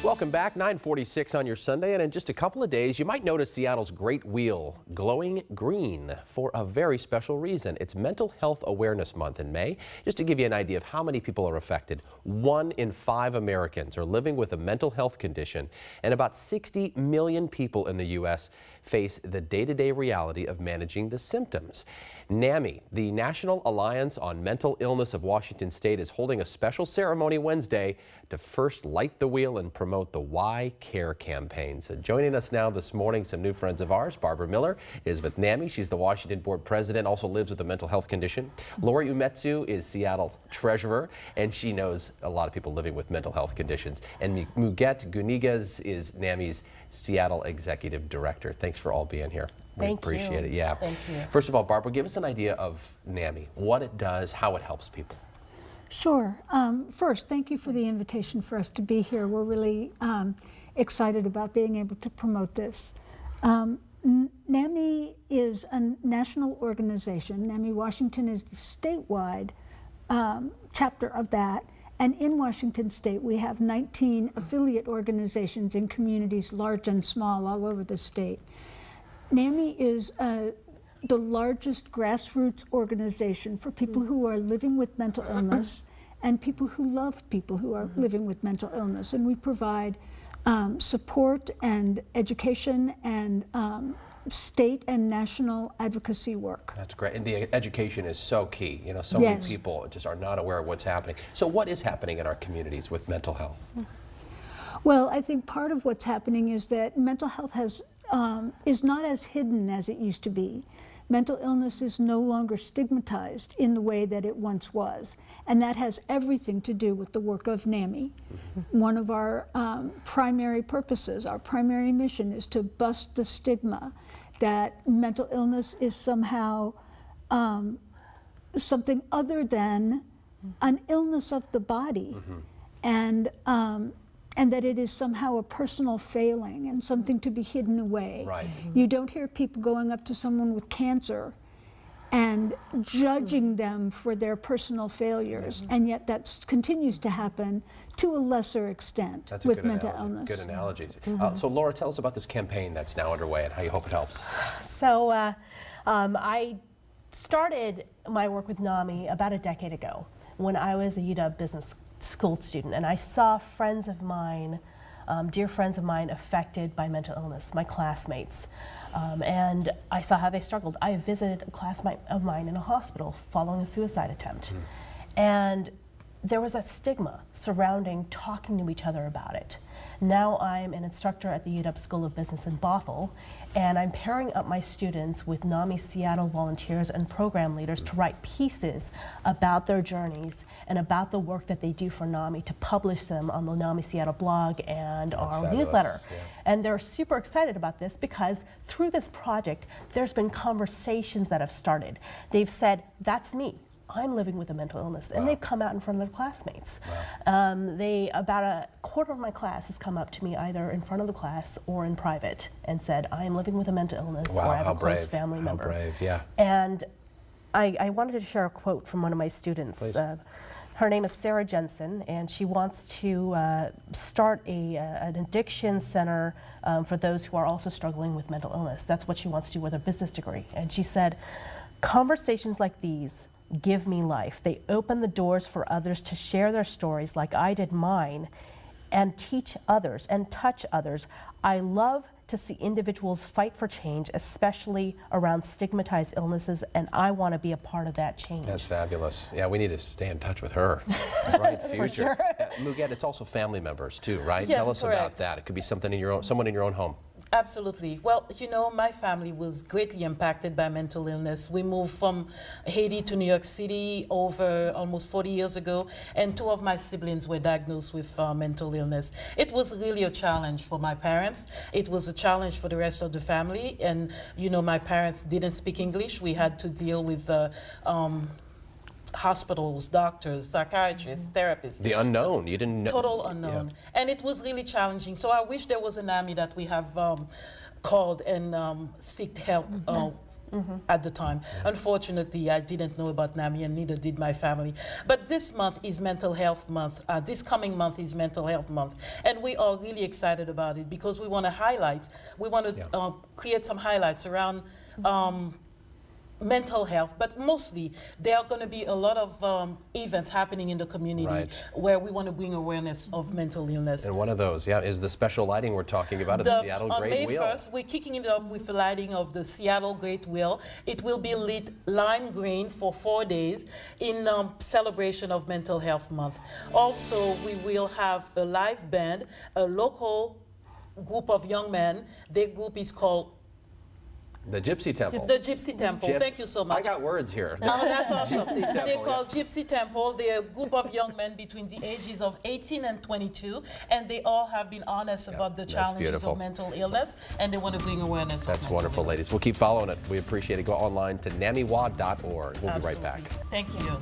Welcome back, 9:46 on your Sunday, and in just a couple of days, you might notice Seattle's Great Wheel glowing green for a very special reason. It's Mental Health Awareness Month in May. Just to give you an idea of how many people are affected, 1 in 5 Americans are living with a mental health condition, and about 60 million people in the U.S. face the day-to-day reality of managing the symptoms. NAMI, the National Alliance on Mental Illness of Washington State, is holding a special ceremony Wednesday to first light the wheel and promote the Why Care campaign. So joining us now this morning, some new friends of ours. Barbara Miller is with NAMI. She's the Washington Board President, also lives with a mental health condition. Lori Umetsu is Seattle's treasurer, and she knows a lot of people living with mental health conditions. And Muget Guniguez is NAMI's Seattle Executive Director. Thanks for all being here. We appreciate it. Yeah. Thank you. First of all, Barbara, give us an idea of NAMI, what it does, how it helps people. Sure. First, thank you for the invitation for us to be here. We're really excited about being able to promote this. NAMI is a national organization. NAMI Washington is the statewide chapter of that. And in Washington State, we have 19 affiliate organizations in communities large and small all over the state. NAMI is the largest grassroots organization for people who are living with mental illness and people who love people who are living with mental illness. And we provide support and education and state and national advocacy work. That's great. And the education is so key. You know, so many people just are not aware of what's happening. So what is happening in our communities with mental health? Well, I think part of what's happening is that mental health is not as hidden as it used to be. Mental illness is no longer stigmatized in the way that it once was, and that has everything to do with the work of NAMI. One of our primary purposes, our primary mission, is to bust the stigma that mental illness is somehow something other than an illness of the body, and that it is somehow a personal failing and something to be hidden away. Right. You don't hear people going up to someone with cancer and judging them for their personal failures, and yet that continues to happen to a lesser extent with mental illness. Good analogies. So Laura, tell us about this campaign that's now underway and how you hope it helps. So I started my work with NAMI about a decade ago when I was a UW business school student, and I saw friends of mine, dear friends of mine, affected by mental illness, my classmates, and I saw how they struggled. I visited a classmate of mine in a hospital following a suicide attempt, and there was a stigma surrounding talking to each other about it. Now I'm an instructor at the UW School of Business in Bothell, and I'm pairing up my students with NAMI Seattle volunteers and program leaders to write pieces about their journeys and about the work that they do for NAMI, to publish them on the NAMI Seattle blog and our newsletter. Yeah. And they're super excited about this because through this project, there's been conversations that have started. They've said, that's me. I'm living with a mental illness, and they've come out in front of their classmates. About a quarter of my class has come up to me either in front of the class or in private and said, I am living with a mental illness, or I have a close family member. Brave, yeah. And I wanted to share a quote from one of my students. Her name is Sarah Jensen, and she wants to start an addiction center for those who are also struggling with mental illness. That's what she wants to do with her business degree. And she said, conversations like these give me life. They open the doors for others to share their stories like I did mine, and teach others and touch others. I love to see individuals fight for change, especially around stigmatized illnesses, and I want to be a part of that change. That's fabulous. Yeah, we need to stay in touch with her. Right, future. For sure. Muget, it's also family members too, right? Yes, Tell us correct. about that. It could be something in your own, someone in your own home. Absolutely. Well, you know, my family was greatly impacted by mental illness. We moved from Haiti to New York City over almost 40 years ago, and 2 of my siblings were diagnosed with mental illness. It was really a challenge for my parents. It was a challenge for the rest of the family, and you know, my parents didn't speak English. We had to deal with hospitals, doctors, psychiatrists, therapists. The unknown, you didn't know. Total unknown. Yeah. And it was really challenging. So I wish there was a NAMI that we have called and seeked help at the time. Unfortunately, I didn't know about NAMI, and neither did my family. But this month is Mental Health Month. This coming month is Mental Health Month. And we are really excited about it because we want to highlight, we want to create some highlights around mental health, but mostly there are going to be a lot of events happening in the community where we want to bring awareness of mental illness. And one of those, is the special lighting we're talking about at the Seattle Great Wheel. On May 1st, we're kicking it up with the lighting of the Seattle Great Wheel. It will be lit lime green for 4 days in celebration of Mental Health Month. Also, we will have a live band, a local group of young men. Their group is called the Gypsy Temple. The Gypsy Temple. Thank you so much. I got words here. Oh, that's awesome. Temple, They're called Gypsy Temple. They're a group of young men between the ages of 18 and 22, and they all have been honest about the challenges of mental illness, and they want to bring awareness. That's wonderful, ladies. We'll keep following it. We appreciate it. Go online to namiwa.org. We'll be right back. Thank you.